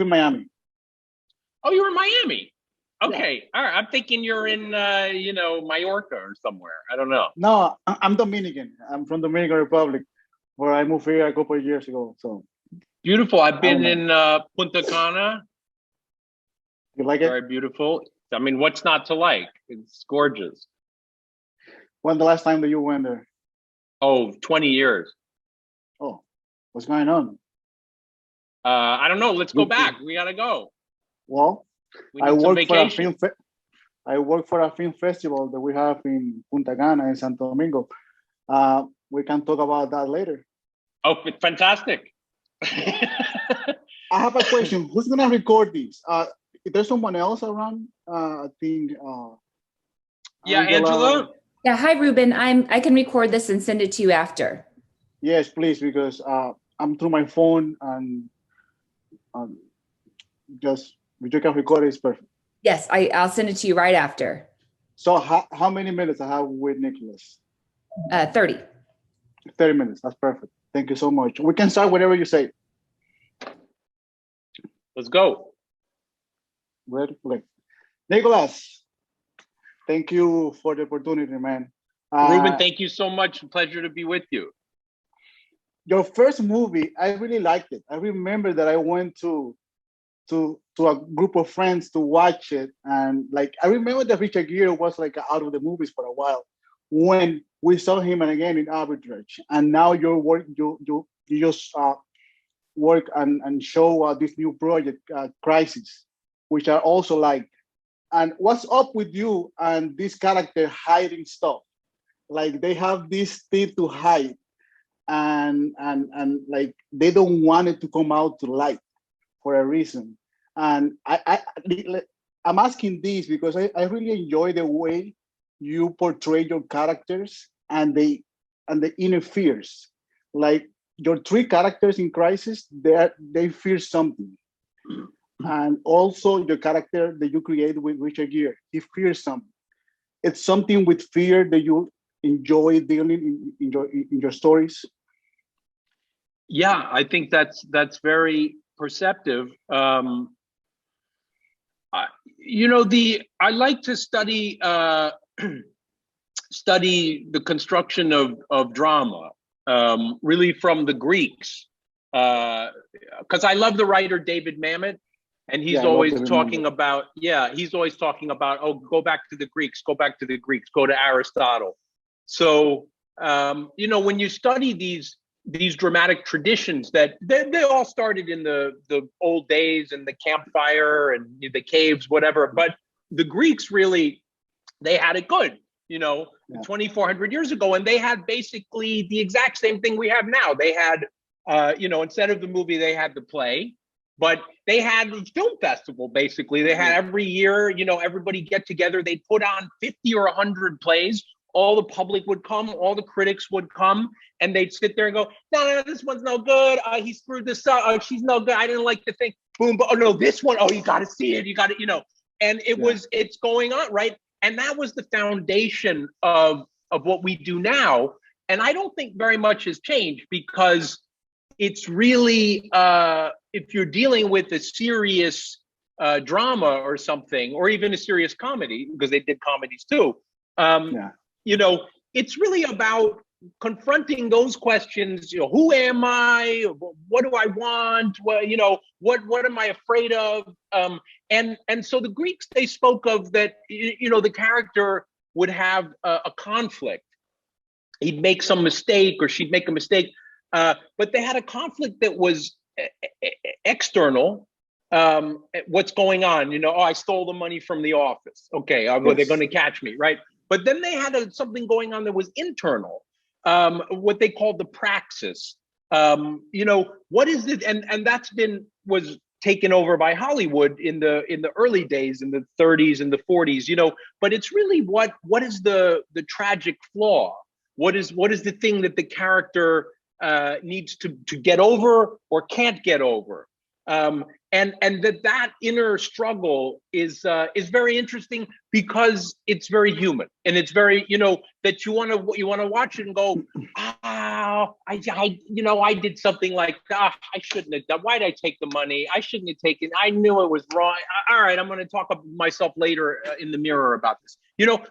in Miami. Oh, you're in Miami. Okay, all right. I'm thinking you're in, Mallorca or somewhere. I don't know. No, I'm Dominican. I'm from Dominican Republic, where I moved here a couple of years ago. So beautiful. I've been in Punta Cana. You like it? Very beautiful. I mean, what's not to like? It's gorgeous. When the last time that you went there? Oh, 20 years. Oh, what's going on? I don't know. Let's go back. We gotta go. Well, I work for a film festival that we have in Punta Cana in Santo Domingo. We can talk about that later. Oh, fantastic. I have a question. Who's gonna record this? Is there someone else around? I think. Yeah, Angela. Yeah. Hi, Ruben. I can record this and send it to you after. Yes, please, because I'm through my phone and just if you can record it, it's perfect. Yes, I'll send it to you right after. So how many minutes I have with Nicholas? 30. 30 minutes. That's perfect. Thank you so much. We can start whatever you say. Let's go. Ready? Okay. Nicholas, thank you for the opportunity, man. Ruben, thank you so much. Pleasure to be with you. Your first movie, I really liked it. I remember that I went to a group of friends to watch it, and like I remember that Richard Gere was like out of the movies for a while when we saw him again in Arbitrage, and now you just work and show this new project, Crisis, which I also like. And what's up with you and this character hiding stuff? Like they have this thing to hide, and like they don't want it to come out to light for a reason. And I'm asking this because I really enjoy the way you portray your characters and the inner fears. Like your three characters in Crisis, they fear something. And also your character that you create with Richard Gere, he fears something. It's something with fear that you enjoy dealing in your stories. Yeah, I think that's very perceptive. I like to study the construction of drama, really from the Greeks, because I love the writer David Mamet, and he's always talking about, oh, go back to the Greeks, go to Aristotle. So when you study these dramatic traditions that they all started in the old days and the campfire and the caves, whatever. But the Greeks really, they had it good, 2,400 years ago. And they had basically the exact same thing we have now. They had, instead of the movie, they had the play, but they had a film festival, basically. They had every year, everybody get together. They'd put on 50 or 100 plays. All the public would come, all the critics would come, and they'd sit there and go, no, this one's no good. He screwed this up. Oh, she's no good. I didn't like the thing. Boom. Oh, no, this one. Oh, you got to see it. You got to, and it's going on, right? And that was the foundation of what we do now. And I don't think very much has changed, because it's really, if you're dealing with a serious drama or something, or even a serious comedy, because they did comedies too, it's really about confronting those questions. Who am I? What do I want? Well, what am I afraid of? And so the Greeks, they spoke of that. The character would have a conflict. He'd make some mistake, or she'd make a mistake. But they had a conflict that was external. What's going on? I stole the money from the office. Okay, well, they're going to catch me, right? But then they had something going on that was internal, what they called the praxis. What is it? And was taken over by Hollywood in the early days, in the 30s and the 40s. But it's really what is the tragic flaw? What is the thing that the character needs to get over or can't get over? And that inner struggle is very interesting, because it's very human, and it's very, that you want to watch it and go, oh, I did something like, I shouldn't have done. Why did I take the money? I shouldn't have taken. I knew it was wrong. All right, I'm going to talk about myself later in the mirror about this.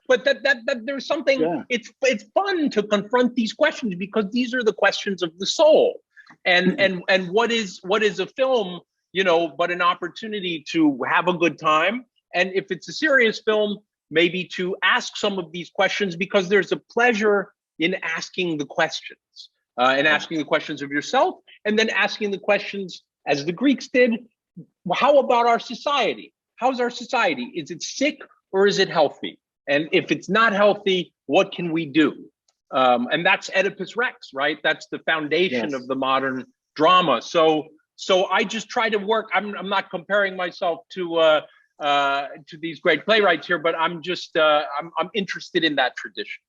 But that there's something. Yeah. It's fun to confront these questions because these are the questions of the soul. And what is a film? But an opportunity to have a good time. And if it's a serious film, maybe to ask some of these questions because there's a pleasure in asking the questions and asking the questions of yourself and then asking the questions as the Greeks did. How about our society? How's our society? Is it sick or is it healthy? And if it's not healthy, what can we do? And that's Oedipus Rex, right? That's the foundation of the modern drama. So I just try to work. I'm not comparing myself to these great playwrights here, but I'm just I'm interested in that tradition.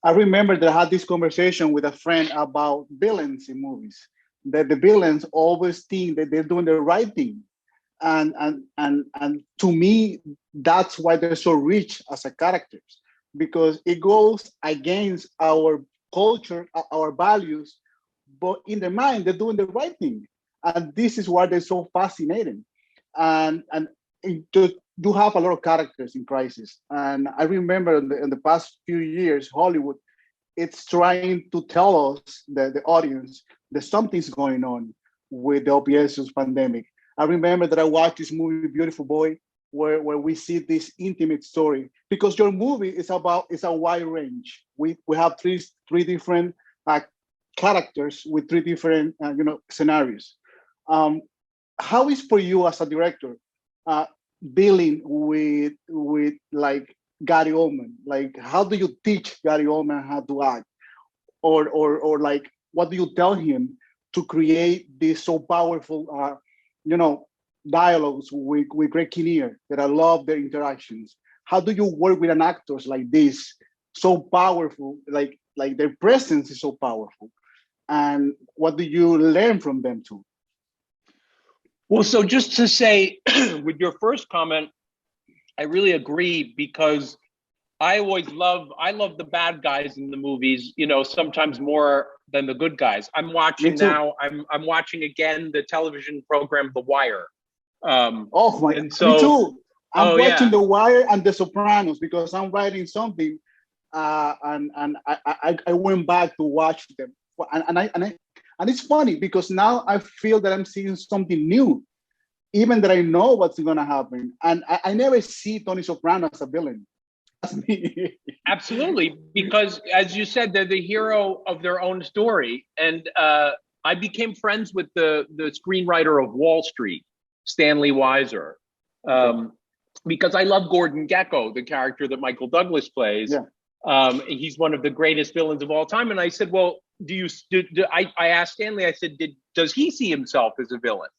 I remember that I had this conversation with a friend about villains in movies. That the villains always think that they're doing the right thing, and to me, that's why they're so rich as a characters, because it goes against our culture, our values, but in their mind they're doing the right thing. And this is why they're so fascinating. And you have a lot of characters in Crisis. And I remember in the past few years, Hollywood, it's trying to tell us, the audience, that something's going on with the opioid pandemic. I remember that I watched this movie, Beautiful Boy, where we see this intimate story. Because your movie is a wide range. We have three different characters with three different scenarios. How is for you as a director dealing with like Gary Oldman? Like, how do you teach Gary Oldman how to act, or like, what do you tell him to create this so powerful, dialogues with Greg Kinnear that I love their interactions? How do you work with an actors like this, so powerful, like their presence is so powerful, and what do you learn from them too? Well, so just to say, with your first comment, I really agree, because I love the bad guys in the movies, sometimes more than the good guys. I'm watching now, I'm watching again the television program The Wire. Me too. I'm watching The Wire and The Sopranos because I'm writing something, and I went back to watch them, and it's funny because now I feel that I'm seeing something new, even that I know what's going to happen. And I never see Tony Soprano as a villain. That's me. Absolutely. Because as you said, they're the hero of their own story. And I became friends with the screenwriter of Wall Street, Stanley Weiser, because I love Gordon Gekko, the character that Michael Douglas plays. Yeah. He's one of the greatest villains of all time. And I said, well, I asked Stanley, I said, does he see himself as a villain?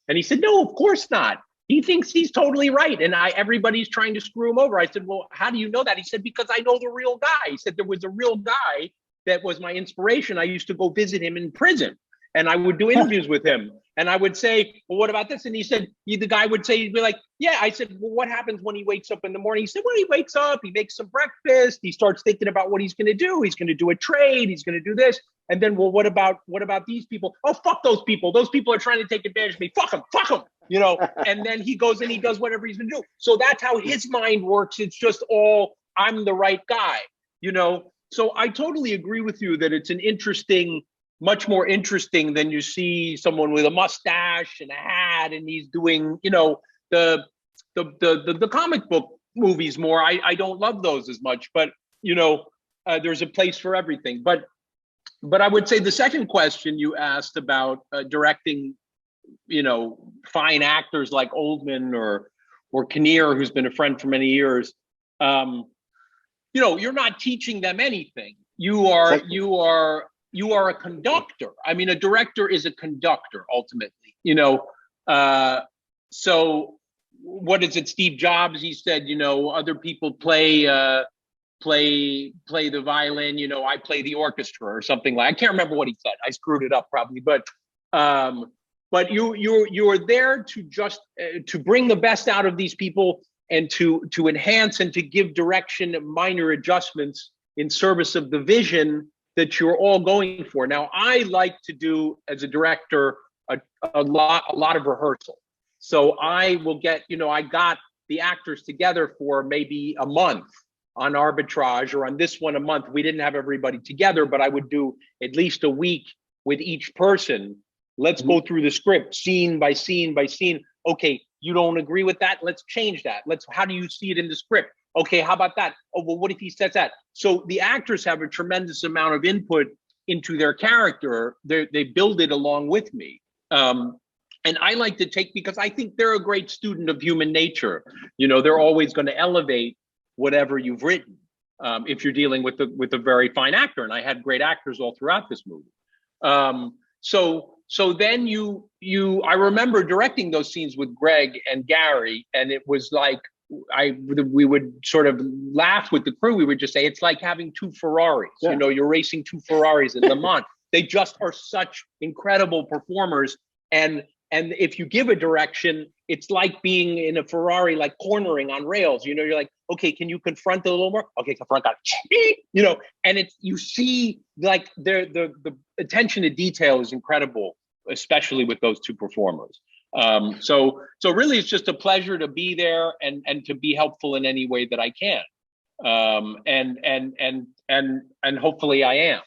And he said, no, of course not. He thinks he's totally right. And everybody's trying to screw him over. I said, well, how do you know that? He said, because I know the real guy. He said, there was a real guy that was my inspiration. I used to go visit him in prison and I would do interviews with him. And I would say, well, what about this? And he said, the guy would say, he'd be like, yeah. I said, well, what happens when he wakes up in the morning? He said, when he wakes up, he makes some breakfast. He starts thinking about what he's going to do. He's going to do a trade. He's going to do this. And then, well, what about these people? Oh, fuck those people. Those people are trying to take advantage of me. Fuck them. And then he goes and he does whatever he's going to do. So that's how his mind works. It's just all, I'm the right guy, So I totally agree with you that it's much more interesting than you see someone with a mustache and a hat and he's doing, the comic book movies more. I don't love those as much, but there's a place for everything. But I would say the second question you asked about directing, fine actors like Oldman or Kinnear, who's been a friend for many years, you're not teaching them anything. You are a conductor. I mean, a director is a conductor ultimately, so what is it? Steve Jobs, he said, other people play the violin, I play the orchestra or something I can't remember what he said. I screwed it up probably, but you are there to just to bring the best out of these people and to enhance and to give direction, minor adjustments in service of the vision that you're all going for. Now, I like to do, as a director, a lot of rehearsal. So I will get, I got the actors together for maybe a month on Arbitrage, or on this one a month. We didn't have everybody together, but I would do at least a week with each person. Let's go through the script, scene by scene by scene. Okay, you don't agree with that? Let's change that. How do you see it in the script? Okay, how about that? Oh, well, what if he says that? So the actors have a tremendous amount of input into their character. They build it along with me. And I like to take, because I think they're a great student of human nature. They're always going to elevate whatever you've written, if you're dealing with a very fine actor. And I had great actors all throughout this movie. So then I remember directing those scenes with Greg and Gary, and it was like, we would sort of laugh with the crew. We would just say, it's like having two Ferraris. Yeah. You're racing two Ferraris in Le Mans. They just are such incredible performers. And if you give a direction, it's like being in a Ferrari, like cornering on rails. You're like, okay, can you confront a little more? Okay, confront that. And you see, like, the attention to detail is incredible, especially with those two performers. So really, it's just a pleasure to be there and to be helpful in any way that I can. And hopefully I am.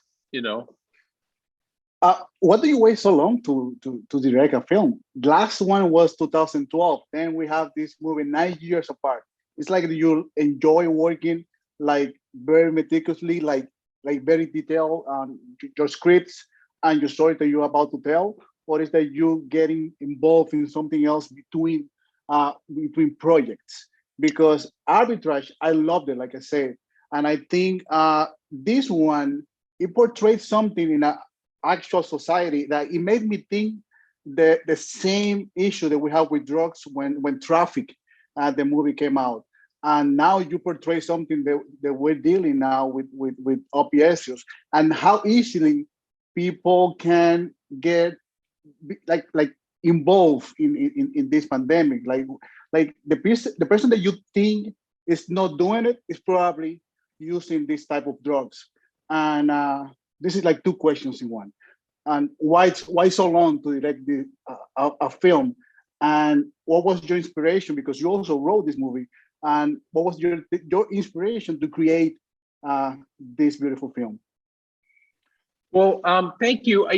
What do you wait so long to direct a film? Last one was 2012. Then we have this movie 9 years apart. It's like you enjoy working like very meticulously, like very detailed on your scripts and your story that you're about to tell, or is that you getting involved in something else between projects? Because Arbitrage, I loved it, like I said, and I think this one, it portrays something in a actual society that it made me think the same issue that we have with drugs when Traffic, the movie came out. And now you portray something that we're dealing now with opiates, and how easily people can get like involved in this pandemic. Like the person that you think is not doing it is probably using this type of drugs. And this is like two questions in one. And why so long to direct a film? And what was your inspiration? Because you also wrote this movie. And what was your inspiration to create this beautiful film? Well, thank you.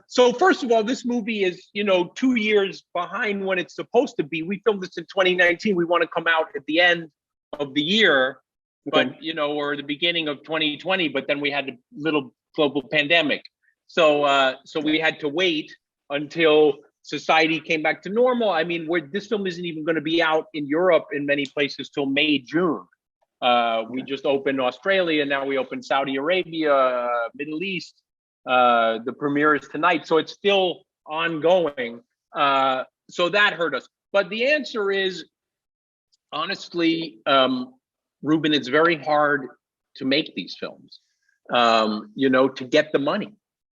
So first of all, this movie is, 2 years behind when it's supposed to be. We filmed this in 2019. We want to come out at the end of the year, but, or the beginning of 2020, but then we had a little global pandemic. So we had to wait until society came back to normal. I mean, this film isn't even going to be out in Europe in many places till May, June. We just opened Australia, now we opened Saudi Arabia, Middle East. The premiere is tonight, so it's still ongoing. So that hurt us. But the answer is, honestly, Ruben, it's very hard to make these films. To get the money.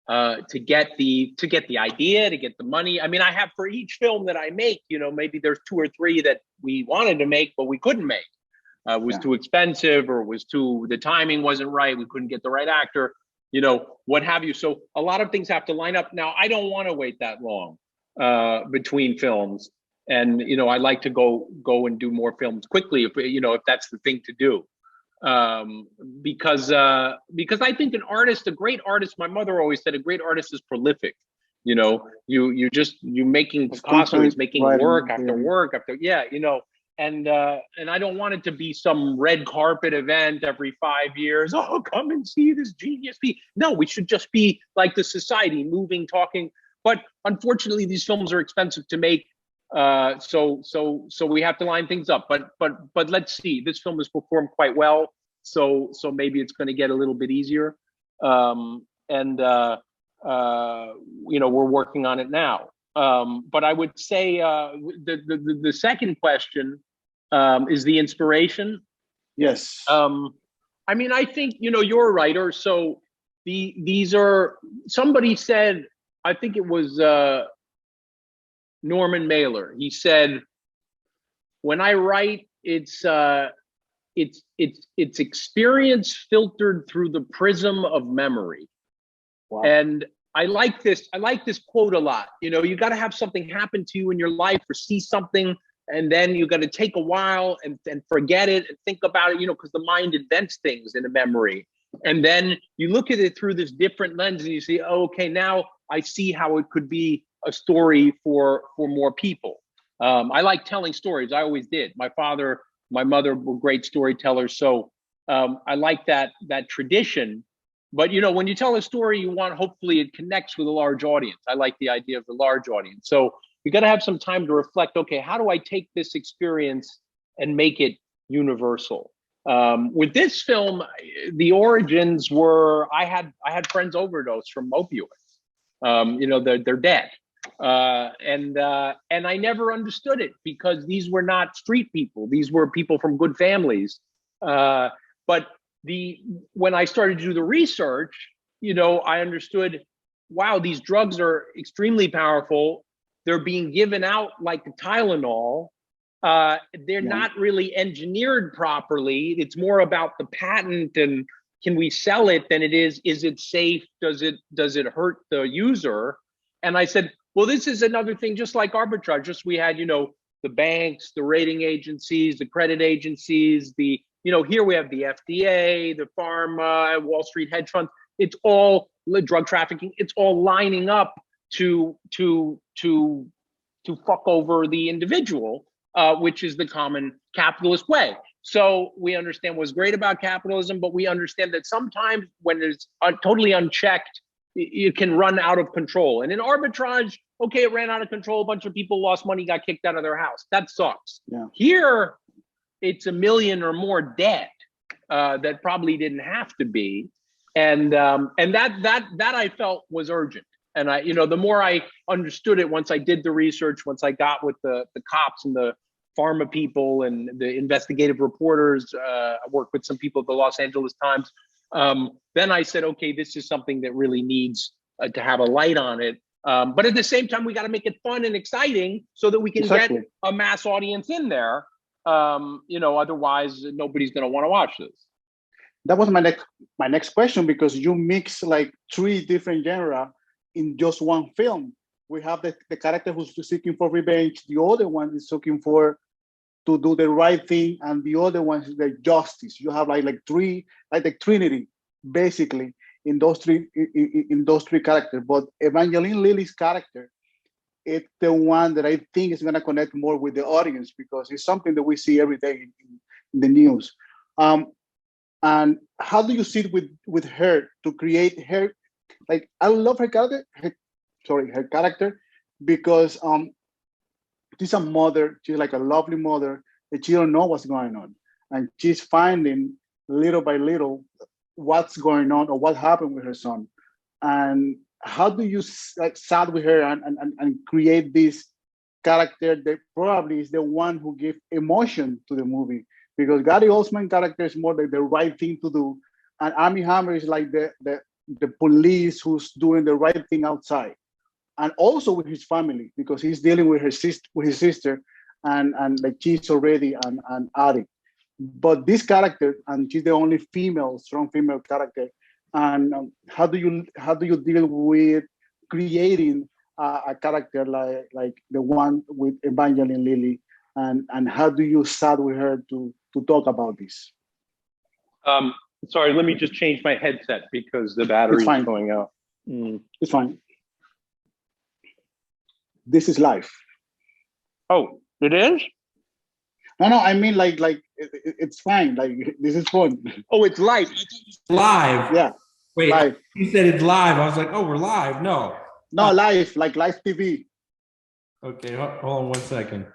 To get the idea, to get the money. I mean, I have for each film that I make, maybe there's 2 or 3 that we wanted to make, but we couldn't make. It was too expensive, or the timing wasn't right. We couldn't get the right actor, what have you. So a lot of things have to line up. Now, I don't want to wait that long between films. And, I like to go and do more films quickly if that's the thing to do. Because I think a great artist, my mother always said, a great artist is prolific. You making Picasso is making work after work after, and I don't want it to be some red carpet event every 5 years. Oh, come and see this genius piece. No, we should just be like the society, moving, talking. But unfortunately, these films are expensive to make. So we have to line things up, but let's see. This film has performed quite well, so maybe it's going to get a little bit easier. We're working on it now. But I would say the second question is the inspiration. Yes. I mean, I think you're a writer, so these are. Somebody said, I think it was. Norman Mailer. He said, when I write, it's experience filtered through the prism of memory. Wow. And I like this quote a lot. You know, you got to have something happen to you in your life or see something, and then you got to take a while and forget it and think about it, you know, because the mind invents things in a memory. And then you look at it through this different lens and you see, oh, okay, now I see how it could be a story for more people. I like telling stories. I always did. My father, my mother were great storytellers. So I like that tradition. But, you know, when you tell a story, you want, hopefully it connects with a large audience. I like the idea of the large audience. So you got to have some time to reflect, okay, how do I take this experience and make it universal? With this film, the origins were, I had friends overdose from opioids. You know, they're dead. And I never understood it because these were not street people. These were people from good families. But when I started to do the research, you know, I understood, wow, these drugs are extremely powerful. They're being given out like Tylenol. They're not really engineered properly. It's more about the patent and can we sell it than it is it safe? Does it hurt the user? And I said, well, this is another thing, just like arbitrage. Just we had, you know, the banks, the rating agencies, the credit agencies, you know, here we have the FDA, the pharma, Wall Street hedge funds. It's all drug trafficking. It's all lining up to fuck over the individual, which is the common capitalist way. So we understand what's great about capitalism, but we understand that sometimes when it's totally unchecked, it can run out of control. And in arbitrage, okay, it ran out of control. A bunch of people lost money, got kicked out of their house. That sucks. Yeah. Here, it's 1 million or more dead that probably didn't have to be, and that I felt was urgent. And I, you know, the more I understood it, once I did the research, once I got with the cops and the pharma people and the investigative reporters, I worked with some people at the Los Angeles Times. Then I said, okay, this is something that really needs to have a light on it. But at the same time, we got to make it fun and exciting so that we can get a mass audience in there. You know, otherwise nobody's going to want to watch this. That was my next question, because you mix like 3 different genres in just one film. We have the character who's seeking for revenge. The other one is looking to do the right thing, and the other one is the justice. You have like 3, like the Trinity, basically, in those three characters. But Evangeline Lilly's character, it's the one that I think is going to connect more with the audience, because it's something that we see every day in the news. And how do you sit with her to create her? Like, I love her character, her character, because she's a mother. She's like a lovely mother that she don't know what's going on, and she's finding little by little what's going on or what happened with her son. And how do you like sat with her and create this character that probably is the one who gives emotion to the movie? Because Gary Oldman character is more like the right thing to do, and Armmie Hammer is like the police who's doing the right thing outside, and also with his family, because he's dealing with his sister, and like she's already an addict. But this character, and she's the only strong female character. And how do you deal with creating a character like the one with Evangeline Lilly, and how do you start with her to talk about this? Sorry, let me just change my headset because the battery is going out. It's fine. This is live. Oh, it is? No, I mean like it's fine. Like, this is fun. Oh, it's live. Live. Yeah. Wait, live. You said it's live. I was like, oh, we're live. No, live, like live TV. Okay, hold on 1 second.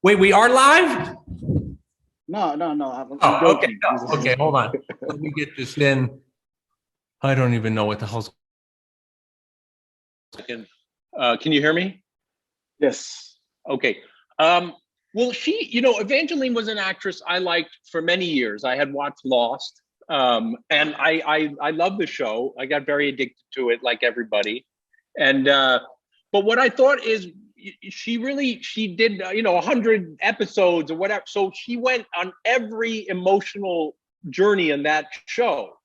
Wait, we are live? No. Okay, no. Okay, hold on. Let me get this in. I don't even know what the hell's. Can you hear me? Yes. Okay. Well, Evangeline was an actress I liked for many years. I had watched Lost, and I love the show. I got very addicted to it, like everybody. And but what I thought is, she did 100 episodes or whatever. So she went on every emotional journey in that show.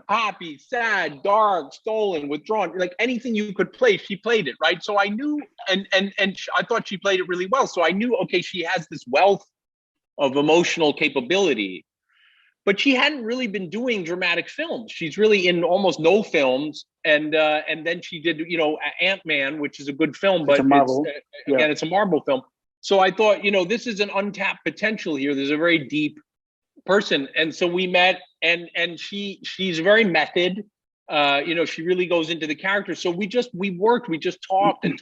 Happy, sad, dark, stolen, withdrawn, like anything you could play, she played it, right? So I knew, and I thought she played it really well. So I knew, okay, she has this wealth of emotional capability, but she hadn't really been doing dramatic films. She's really in almost no films, and then she did, Ant-Man, which is a good film, but it's a Marvel film. So I thought, this is an untapped potential here. There's a very deep person, and so we met, and she's very method. She really goes into the character. So we just talked and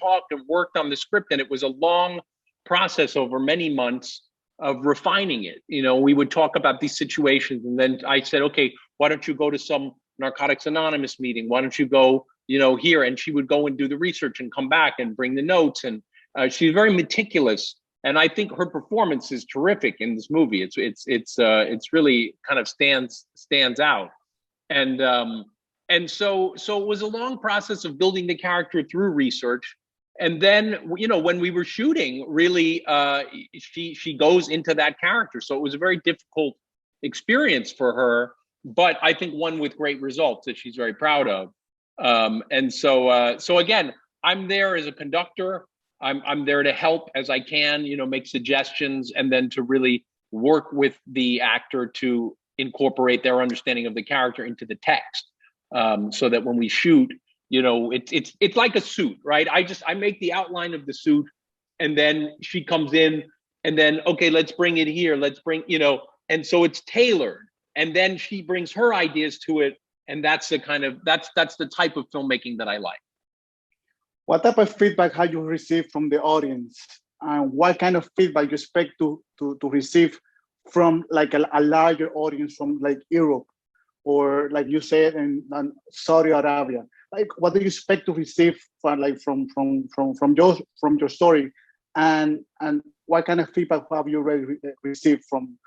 worked on the script, and it was a long process over many months of refining it. We would talk about these situations, and then I said, okay, why don't you go to some Narcotics Anonymous meeting? Why don't you go, here? And she would go and do the research and come back and bring the notes. And she's very meticulous. And I think her performance is terrific in this movie. It's really kind of stands out. And so it was a long process of building the character through research. And then, when we were shooting, really, she goes into that character. So it was a very difficult experience for her, but I think one with great results that she's very proud of. So again, I'm there as a conductor. I'm there to help as I can, make suggestions, and then to really work with the actor to incorporate their understanding of the character into the text, so that when we shoot, it's like a suit, right? I make the outline of the suit, and then she comes in, and then, okay, let's bring it here. Let's bring, and so it's tailored, and then she brings her ideas to it. And that's the type of filmmaking that I like. What type of feedback have you received from the audience? And what kind of feedback you expect to receive from like a larger audience from like Europe, or like you said in Saudi Arabia? Like, what do you expect to receive from your story, and what kind of feedback have you already received from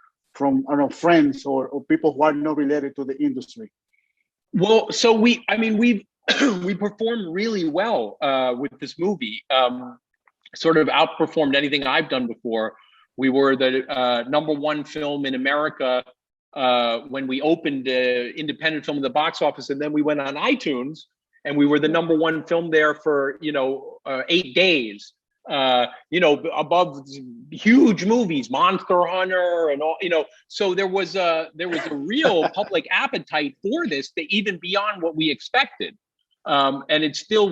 I don't know, friends or people who are not related to the industry? Well, so we performed really well with this movie. Sort of outperformed anything I've done before. We were the #1 film in America when we opened independent film in the box office, and then we went on iTunes, and we were the #1 film there for 8 days. Above huge movies, Monster Hunter, and all. So there was a real public appetite for this, even beyond what we expected. And it's still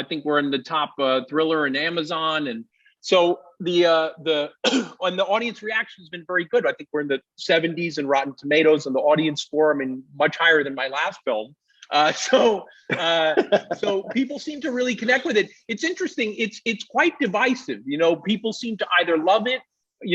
I think we're in the top thriller in Amazon, and so the and the audience reaction has been very good. I think we're in the 70s in Rotten Tomatoes, and the audience score, much higher than my last film. So people seem to really connect with it. It's interesting. It's quite divisive. People seem to either love it,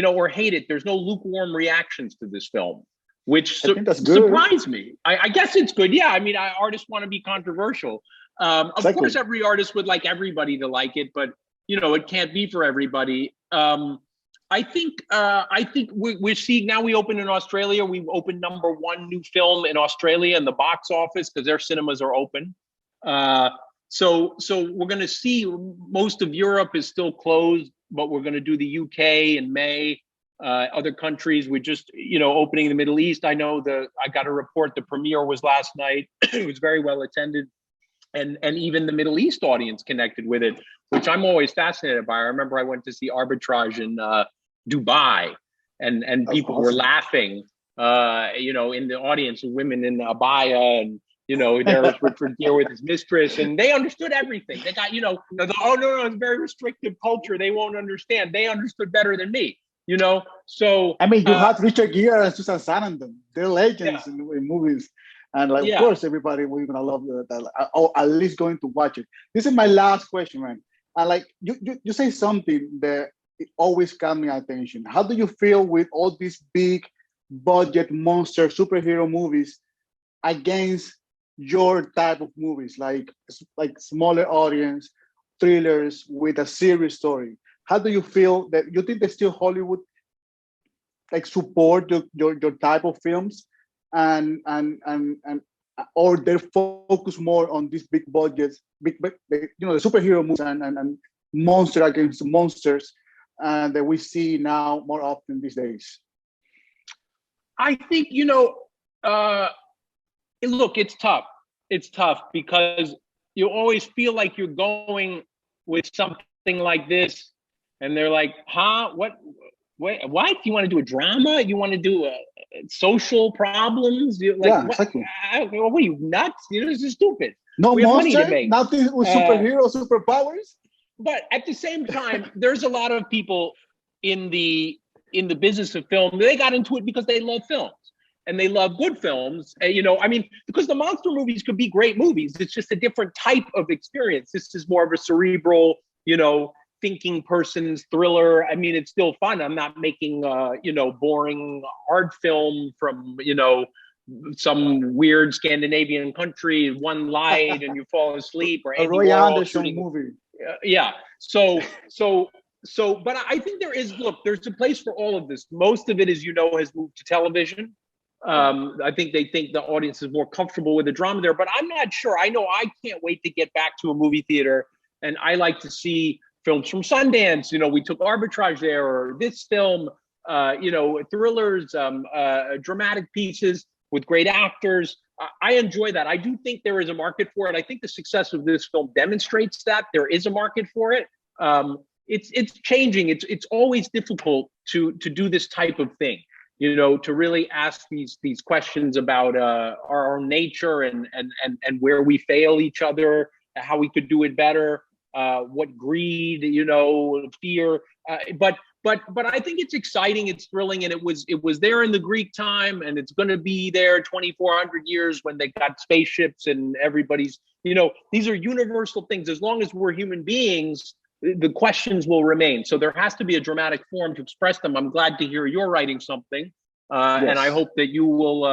or hate it. There's no lukewarm reactions to this film, which surprised me. I guess it's good. Yeah. Artists want to be controversial. Of course, every artist would like everybody to like it, but it can't be for everybody. I think we're seeing now. We open in Australia. We opened #1 new film in Australia in the box office because their cinemas are open. So we're going to see. Most of Europe is still closed, but we're going to do the UK in May. Other countries, we're just opening in the Middle East. I know I got a report. The premiere was last night. It was very well attended, and even the Middle East audience connected with it, which I'm always fascinated by. I remember I went to see Arbitrage in Dubai, and people were laughing, in the audience, women in abaya, and there was Richard Gere with his mistress, and they understood everything. They got, oh no, it's a very restrictive culture. They won't understand. They understood better than me, So you had Richard Gere and Susan Sarandon. They're legends in movies. And of course, everybody we're gonna love that. Or at least going to watch it. This is my last question, man. And you say something that it always got my attention. How do you feel with all these big budget monster superhero movies against your type of movies, like smaller audience thrillers with a serious story? How do you feel that you think that still Hollywood support your type of films, and or they focus more on these big budgets, the superhero movies and monster against monsters that we see now more often these days? I think, look, it's tough. It's tough because you always feel like you're going with something like this, and they're like, huh? What? You want to do a drama? You want to do social problems? Yeah, exactly. What are you, nuts? This is stupid. No We have money to monster, make. nothing with superheroes, superpowers. But at the same time, there's a lot of people in the business of film. They got into it because they love films and they love good films. Because the monster movies could be great movies. It's just a different type of experience. This is more of a cerebral, thinking person's thriller. I mean, it's still fun. I'm not making boring art film from some weird Scandinavian country, one light and you fall asleep, or a Roy Anderson movie. Yeah. So, but I think there's a place for all of this. Most of it, as has moved to television. I think they think the audience is more comfortable with the drama there, but I'm not sure. I know I can't wait to get back to a movie theater, and I like to see films from Sundance. We took Arbitrage there, or this film, thrillers, dramatic pieces with great actors. I enjoy that. I do think there is a market for it. I think the success of this film demonstrates that there is a market for it. It's changing. It's always difficult to do this type of thing. To really ask these questions about our nature and where we fail each other, how we could do it better, what greed, fear. But I think it's exciting, it's thrilling, and it was there in the Greek time, and it's going to be there 2,400 years when they got spaceships and everybody's. These are universal things. As long as we're human beings, the questions will remain. So there has to be a dramatic form to express them. I'm glad to hear you're writing something, yes. And I hope that you will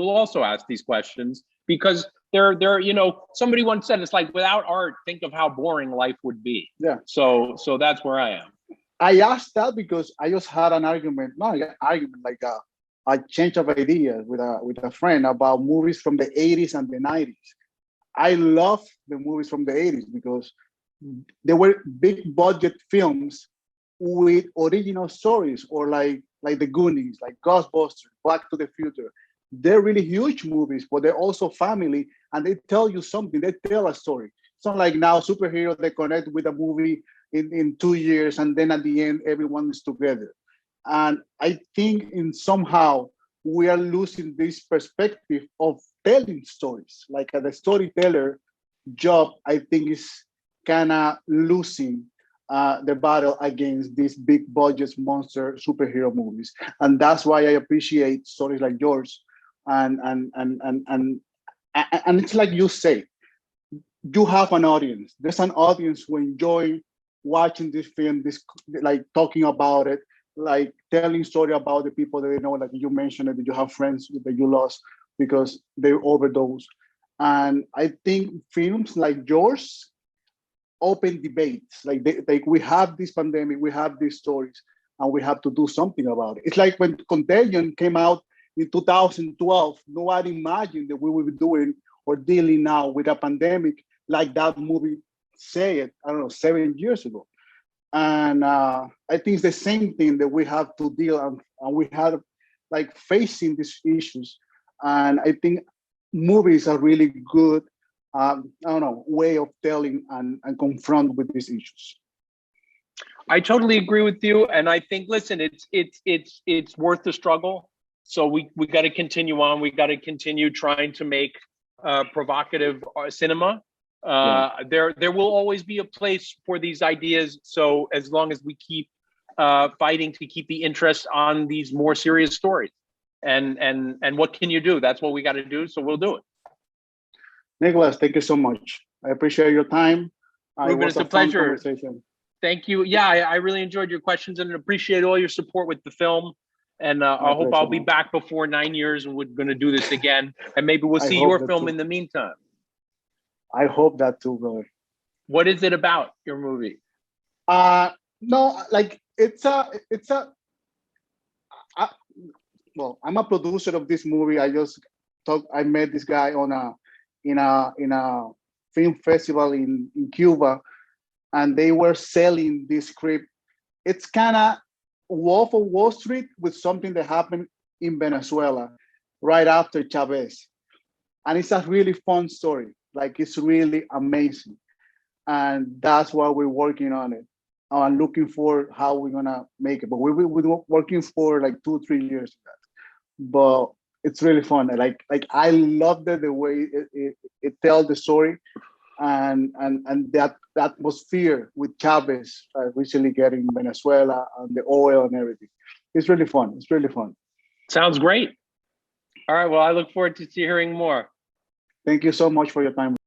also ask these questions, because they're somebody once said, it's like, without art, think of how boring life would be. Yeah. So that's where I am. I asked that because I just had an argument, like a change of ideas with a friend about movies from the 80s and the 90s. I love the movies from the 80s because they were big budget films with original stories, or like the Goonies, like Ghostbusters, Back to the Future. They're really huge movies, but they're also family, and they tell you something. They tell a story. It's not like now superheroes, they connect with a movie in 2 years, and then at the end, everyone is together. And I think somehow we are losing this perspective of telling stories. Like the storyteller job, I think, is kind of losing the battle against these big budget monster superhero movies. And that's why I appreciate stories like yours. And it's like you say, you have an audience. There's an audience who enjoy watching this film, like talking about it, like telling story about the people that they know, like you mentioned, that you have friends that you lost because they overdose. And I think films like yours open debates. Like we have this pandemic, we have these stories, and we have to do something about it. It's like when Contagion came out in 2012, nobody imagined that we would be doing or dealing now with a pandemic like that movie said, 7 years ago. And I think it's the same thing that we have to deal, and we have like facing these issues. And I think movies are really good, way of telling and confront with these issues. I totally agree with you, and I think, listen, it's worth the struggle. So we got to continue on. We got to continue trying to make provocative cinema. There will always be a place for these ideas. So as long as we keep fighting to keep the interest on these more serious stories, and what can you do? That's what we got to do. So we'll do it. Nicholas, thank you so much. I appreciate your time. Ruben, it's a pleasure. Thank you. Yeah, I really enjoyed your questions and appreciate all your support with the film. And I hope I'll be back before 9 years, and we're going to do this again. And maybe we'll see your film in the meantime. I hope that too, brother. What is it about, your movie? No, like well, I'm a producer of this movie. I met this guy in a film festival in Cuba, and they were selling this script. It's kind of Wolf of Wall Street with something that happened in Venezuela right after Chavez. And it's a really fun story. Like, it's really amazing. And that's why we're working on it. I'm looking for how we're gonna make it. But we've been working for like 2-3 years. But it's really fun. Like I loved it, the way it tells the story, and that atmosphere with Chavez recently getting Venezuela and the oil and everything. It's really fun. It's really fun. Sounds great. All right. Well, I look forward to hearing more. Thank you so much for your time.